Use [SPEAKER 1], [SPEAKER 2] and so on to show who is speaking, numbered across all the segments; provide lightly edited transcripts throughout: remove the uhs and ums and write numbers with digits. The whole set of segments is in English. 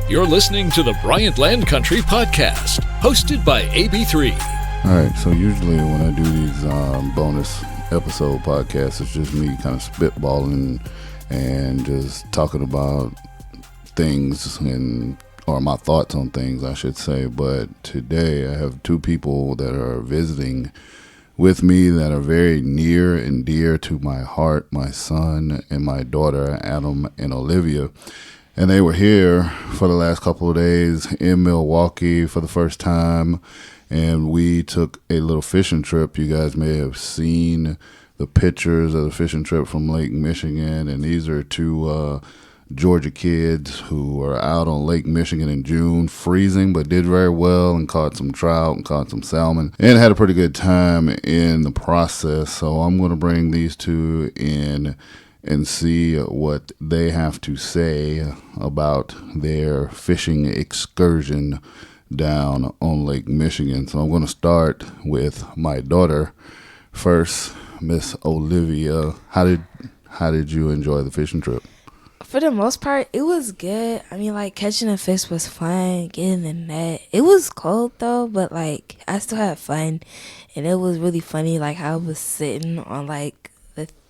[SPEAKER 1] You're listening to the Bryant Land Country Podcast, hosted by AB3.
[SPEAKER 2] All right, so usually when I do these bonus episode podcasts, it's just me kind of spitballing and just talking about things or my thoughts on things, I should say. But today I have two people that are visiting with me that are very near and dear to my heart, my son and my daughter, Adam and Olivia. And they were here for the last couple of days in Milwaukee for the first time. And we took a little fishing trip. You guys may have seen the pictures of the fishing trip from Lake Michigan. And these are two Georgia kids who were out on Lake Michigan in June, freezing, but did very well and caught some trout and caught some salmon and had a pretty good time in the process. So I'm going to bring these two in and see what they have to say about their fishing excursion down on Lake Michigan. So I'm going to start with my daughter first, Miss Olivia. How did you enjoy the fishing trip?
[SPEAKER 3] For the most part, it was good. I mean, like, catching a fish was fun, getting the net. It was cold, though, but, like, I still had fun. And it was really funny, like, how I was sitting on, like,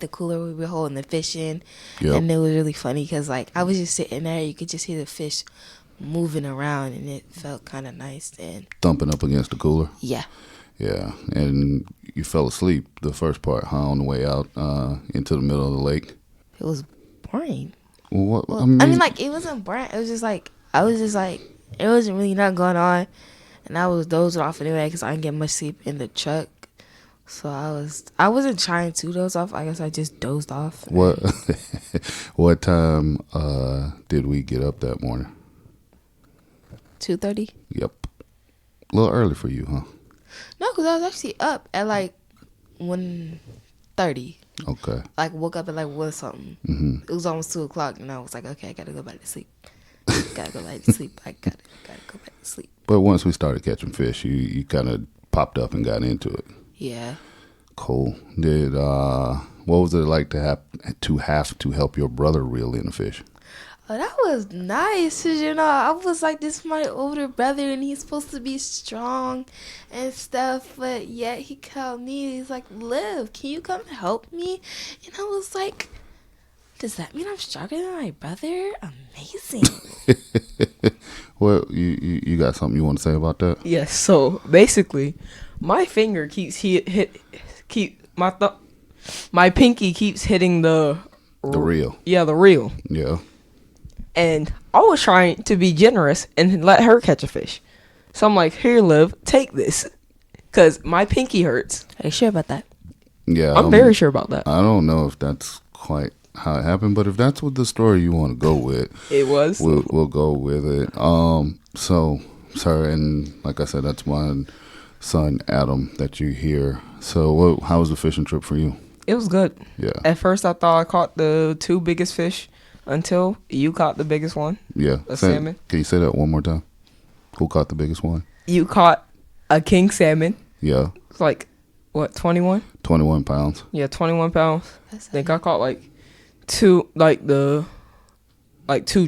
[SPEAKER 3] the cooler we were holding the fish in. Yep. And it was really funny because, like, I was just sitting there. You could just hear the fish moving around, and it felt kind of nice. And
[SPEAKER 2] thumping up against the cooler?
[SPEAKER 3] Yeah.
[SPEAKER 2] Yeah, and you fell asleep the first part, huh, on the way out into the middle of the lake?
[SPEAKER 3] It was boring.
[SPEAKER 2] What?
[SPEAKER 3] I mean, like, it wasn't boring. It was just like, it wasn't really nothing going on. And I was dozing off anyway because I didn't get much sleep in the truck. So I wasn't trying to doze off. I guess I just dozed off.
[SPEAKER 2] What time did we get up that morning?
[SPEAKER 3] 2:30.
[SPEAKER 2] Yep. A little early for you, huh?
[SPEAKER 3] No, because I was actually up at like 1:30.
[SPEAKER 2] Okay.
[SPEAKER 3] Like, woke up at like 1 something.
[SPEAKER 2] Mm-hmm.
[SPEAKER 3] It was almost 2 o'clock, and I was like, okay, I gotta go back to sleep. I gotta go back to sleep.
[SPEAKER 2] But once we started catching fish, you kind of popped up and got into it.
[SPEAKER 3] Yeah.
[SPEAKER 2] Cool. What was it like to have to help your brother reel in a fish?
[SPEAKER 3] Oh, that was nice. 'Cause, I was like, this is my older brother, and he's supposed to be strong and stuff. But yet he called me. He's like, Liv, can you come help me? And I was like, does that mean I'm stronger than my brother? Amazing.
[SPEAKER 2] Well, you got something you want to say about that?
[SPEAKER 4] Yes. So basically, my finger my pinky keeps hitting the
[SPEAKER 2] reel.
[SPEAKER 4] Yeah, the reel.
[SPEAKER 2] Yeah.
[SPEAKER 4] And I was trying to be generous and let her catch a fish. So I'm like, here, Liv, take this. Because my pinky hurts.
[SPEAKER 3] Are you sure about that?
[SPEAKER 2] Yeah.
[SPEAKER 4] I'm very sure about that.
[SPEAKER 2] I don't know if that's quite how it happened, but if that's what the story you want to go with,
[SPEAKER 4] it was.
[SPEAKER 2] We'll go with it. So, sir, and like I said, that's my son, Adam, that you hear. So how was the fishing trip for you?
[SPEAKER 4] It was good.
[SPEAKER 2] Yeah.
[SPEAKER 4] At first, I thought I caught the 2 biggest fish. Until you caught the biggest one.
[SPEAKER 2] Yeah.
[SPEAKER 4] Salmon.
[SPEAKER 2] Can you say that one more time? Who caught the biggest one?
[SPEAKER 4] You caught a king salmon.
[SPEAKER 2] Yeah.
[SPEAKER 4] It's like, what, 21?
[SPEAKER 2] 21 pounds.
[SPEAKER 4] Yeah, 21 pounds. I think I caught like 2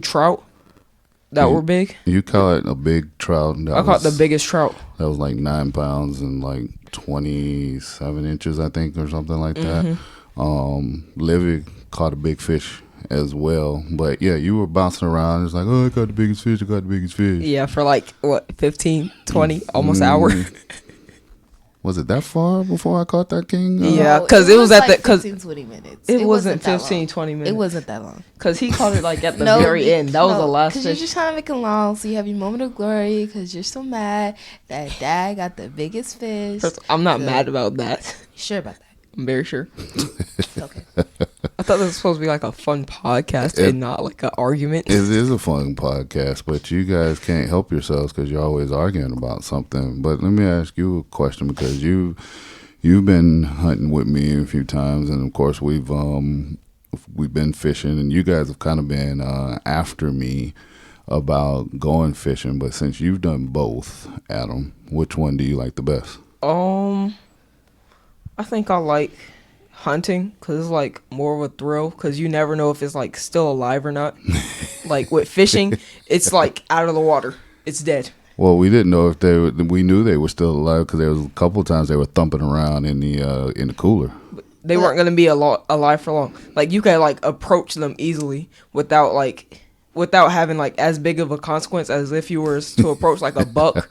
[SPEAKER 4] trout that were big.
[SPEAKER 2] You caught a big trout.
[SPEAKER 4] I caught the biggest trout.
[SPEAKER 2] That was like 9 pounds and like 27 inches, I think, or something like that. Livy caught a big fish as well, but yeah, you were bouncing around. It's like, oh, I got the biggest fish.
[SPEAKER 4] Yeah, for like what, 15, 20, almost hour.
[SPEAKER 2] Was it that far before I caught that king?
[SPEAKER 4] Yeah, because it was at
[SPEAKER 3] like
[SPEAKER 4] the
[SPEAKER 3] 15-20 minutes.
[SPEAKER 4] It wasn't 15-20 minutes.
[SPEAKER 3] It wasn't that long
[SPEAKER 4] because he caught it like at the very end. That was the last fish.
[SPEAKER 3] Because you're just trying to make it long, so you have your moment of glory. Because you're so mad that Dad got the biggest fish.
[SPEAKER 4] First, I'm not mad about that.
[SPEAKER 3] You sure about that?
[SPEAKER 4] I'm very sure.
[SPEAKER 3] Okay.
[SPEAKER 4] I thought this was supposed to be like a fun podcast and not like an argument.
[SPEAKER 2] It is a fun podcast, but you guys can't help yourselves because you're always arguing about something. But let me ask you a question, because you've been hunting with me a few times, and of course we've been fishing, and you guys have kind of been after me about going fishing. But since you've done both, Adam, which one do you like the best?
[SPEAKER 4] I think I like hunting, because it's like more of a thrill, because you never know if it's like still alive or not. Like with fishing, it's like out of the water, it's dead.
[SPEAKER 2] Well, we didn't know if we knew they were still alive because there was a couple of times they were thumping around in the cooler.
[SPEAKER 4] They weren't gonna be alive for long. Like you could like approach them easily without having like as big of a consequence as if you were to approach like a buck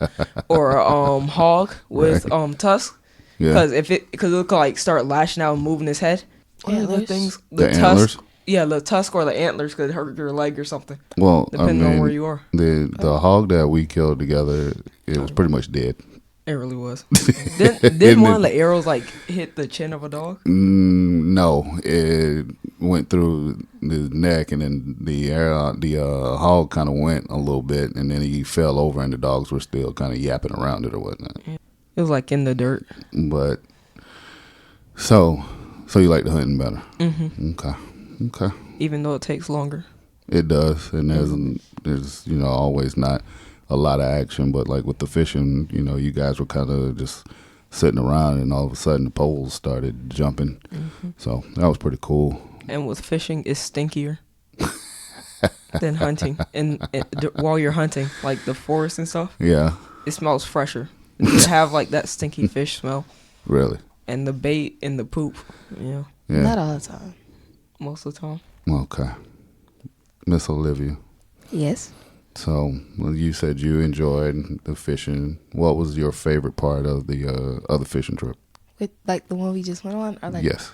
[SPEAKER 4] or a hog with tusks.
[SPEAKER 2] Yeah.
[SPEAKER 4] Because it could like start lashing out and moving his head.
[SPEAKER 3] Antlers?
[SPEAKER 2] The antlers?
[SPEAKER 4] Yeah, the tusk or the antlers could hurt your leg or something.
[SPEAKER 2] Well,
[SPEAKER 4] depending on where you are.
[SPEAKER 2] The hog that we killed together, it was pretty much dead.
[SPEAKER 4] It really was. Didn't one of the arrows like hit the chin of a dog?
[SPEAKER 2] No, it went through the neck, and then the hog kind of went a little bit, and then he fell over, and the dogs were still kind of yapping around it or whatnot.
[SPEAKER 4] It was like in the dirt.
[SPEAKER 2] But so you like the hunting better?
[SPEAKER 4] Mm-hmm.
[SPEAKER 2] Okay.
[SPEAKER 4] Even though it takes longer.
[SPEAKER 2] It does, and there's always not a lot of action, but like with the fishing, you guys were kind of just sitting around, and all of a sudden the poles started jumping.
[SPEAKER 4] Mm-hmm.
[SPEAKER 2] So that was pretty cool.
[SPEAKER 4] And with fishing, it's stinkier than hunting. And while you're hunting, like the forest and stuff,
[SPEAKER 2] Yeah.
[SPEAKER 4] it smells fresher. You have like that stinky fish smell.
[SPEAKER 2] Really?
[SPEAKER 4] And the bait and the poop. Yeah.
[SPEAKER 3] Not all the time.
[SPEAKER 4] Most of the time.
[SPEAKER 2] Okay. Miss Olivia.
[SPEAKER 3] Yes.
[SPEAKER 2] So you said you enjoyed the fishing. What was your favorite part of the other fishing trip?
[SPEAKER 3] With like the one we just went on, or like
[SPEAKER 2] Yes.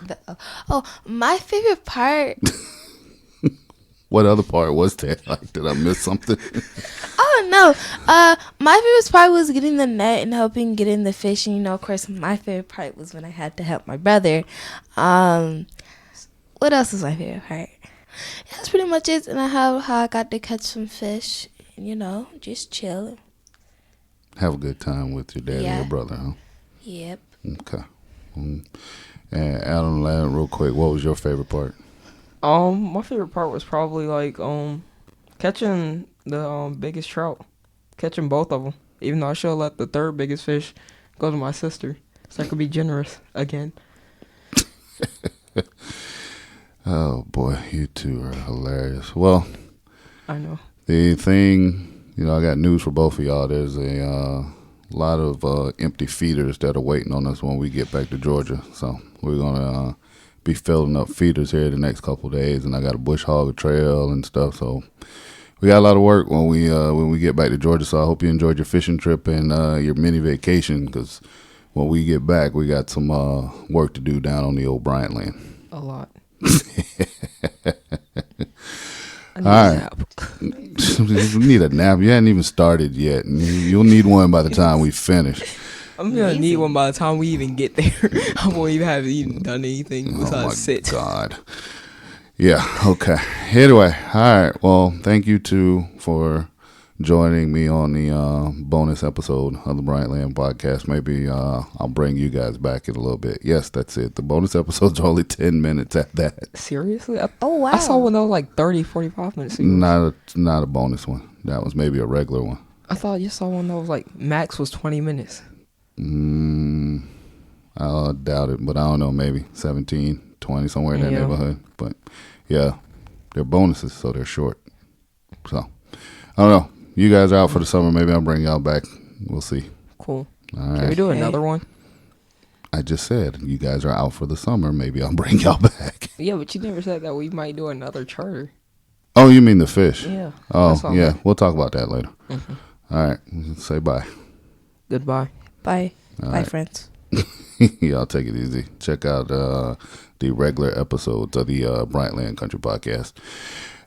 [SPEAKER 3] My favorite part.
[SPEAKER 2] What other part was that? Like, did I miss something?
[SPEAKER 3] Oh no. My favorite part was getting the net and helping get in the fish. And of course, my favorite part was when I had to help my brother. What else was my favorite part? That's pretty much it. And how I got to catch some fish. And, just chilling.
[SPEAKER 2] Have a good time with your dad and your brother, huh?
[SPEAKER 3] Yep.
[SPEAKER 2] Okay. And Adam, real quick, what was your favorite part?
[SPEAKER 4] My favorite part was probably like catching the biggest trout, catching both of them. Even though I should have let the third biggest fish go to my sister, so I could be generous again.
[SPEAKER 2] Oh boy, you two are hilarious. Well,
[SPEAKER 4] I know.
[SPEAKER 2] the thing, I got news for both of y'all. There's a lot of empty feeders that are waiting on us when we get back to Georgia. So we're gonna be filling up feeders here the next couple of days, and I got a bush hog trail and stuff. So we got a lot of work when we get back to Georgia. So I hope you enjoyed your fishing trip and your mini vacation, because when we get back, we got some work to do down on the old Bryant land.
[SPEAKER 4] A lot.
[SPEAKER 2] All right. You need a nap. You hadn't even started yet. And you'll need one by the time we finish.
[SPEAKER 4] I'm going to need one by the time we even get there. I won't even done anything besides sit.
[SPEAKER 2] Oh, my God. Yeah, okay. Anyway, all right. Well, thank you, two, for joining me on the bonus episode of the Bryant Land podcast. Maybe I'll bring you guys back in a little bit. Yes, that's it. The bonus episode's only 10 minutes at that.
[SPEAKER 4] Seriously?
[SPEAKER 3] Oh, wow.
[SPEAKER 4] I saw one that was like 30, 45 minutes.
[SPEAKER 2] Not a bonus one. That was maybe a regular one.
[SPEAKER 4] I thought you saw one that was like max was 20 minutes.
[SPEAKER 2] I doubt it, but I don't know. Maybe 17, 20, somewhere in that neighborhood. But yeah, they're bonuses, so they're short. So I don't know. You guys are out for the summer. Maybe I'll bring y'all back. We'll see.
[SPEAKER 4] Cool.
[SPEAKER 2] All right.
[SPEAKER 4] Can we do another one?
[SPEAKER 2] I just said you guys are out for the summer. Maybe I'll bring y'all back.
[SPEAKER 4] Yeah, but you never said that we might do another charter.
[SPEAKER 2] Oh, you mean the fish?
[SPEAKER 4] Yeah.
[SPEAKER 2] Oh, yeah. We'll talk about that later.
[SPEAKER 4] Mm-hmm.
[SPEAKER 2] All right. Say bye.
[SPEAKER 4] Goodbye.
[SPEAKER 3] Bye.
[SPEAKER 2] All
[SPEAKER 3] Bye,
[SPEAKER 2] right.
[SPEAKER 3] friends.
[SPEAKER 2] Y'all take it easy. Check out the regular episodes of the Bryant Land Country podcast.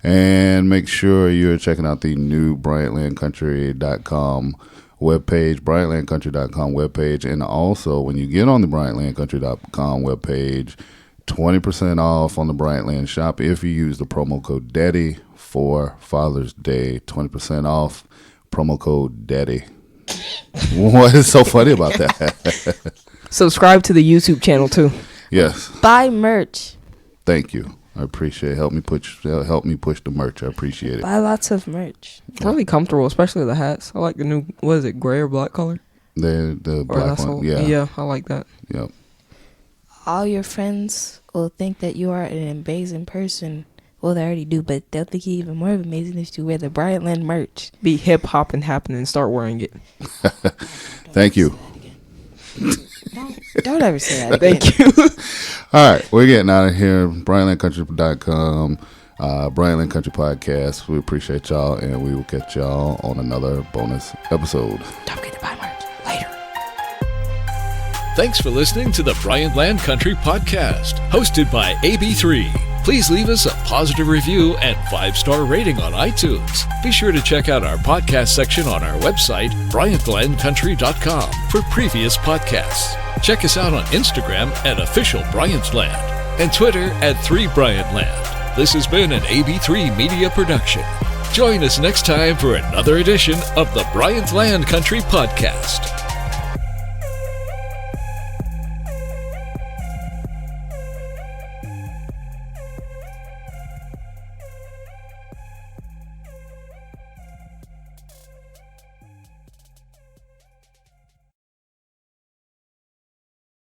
[SPEAKER 2] And make sure you're checking out the new BryantLandCountry.com webpage, BryantLandCountry.com webpage. And also, when you get on the BryantLandCountry.com webpage, 20% off on the Bryant Land shop if you use the promo code DADDY for Father's Day. 20% off, promo code DADDY. What is so funny about that?
[SPEAKER 4] Subscribe to the YouTube channel too.
[SPEAKER 2] Yes.
[SPEAKER 3] Buy merch.
[SPEAKER 2] Thank you. I appreciate it. Help me push the merch. I appreciate it.
[SPEAKER 3] Buy lots of merch.
[SPEAKER 4] Really comfortable, especially the hats. I like the new, what is it, gray or black color?
[SPEAKER 2] The black one. Yeah.
[SPEAKER 4] Yeah, I like that.
[SPEAKER 2] Yep.
[SPEAKER 3] all your friends will think that you are an amazing person. Well, they already do, but they'll think you even more amazing if you wear the Bryantland merch.
[SPEAKER 4] Be hip hop and happening and start wearing it.
[SPEAKER 2] Thank you.
[SPEAKER 3] Don't ever say that again.
[SPEAKER 4] Thank you.
[SPEAKER 2] All right, we're getting out of here. BryantlandCountry.com, Bryantland Country Podcast. We appreciate y'all, and we will catch y'all on another bonus episode.
[SPEAKER 3] Don't forget to buy merch later.
[SPEAKER 1] Thanks for listening to the Bryantland Country Podcast, hosted by AB3. Please leave us a positive review and 5-star rating on iTunes. Be sure to check out our podcast section on our website, BryantlandCountry.com, for previous podcasts. Check us out on Instagram at Official Bryantland and Twitter at 3Bryantland. This has been an AB3 Media production. Join us next time for another edition of the Bryantland Country Podcast.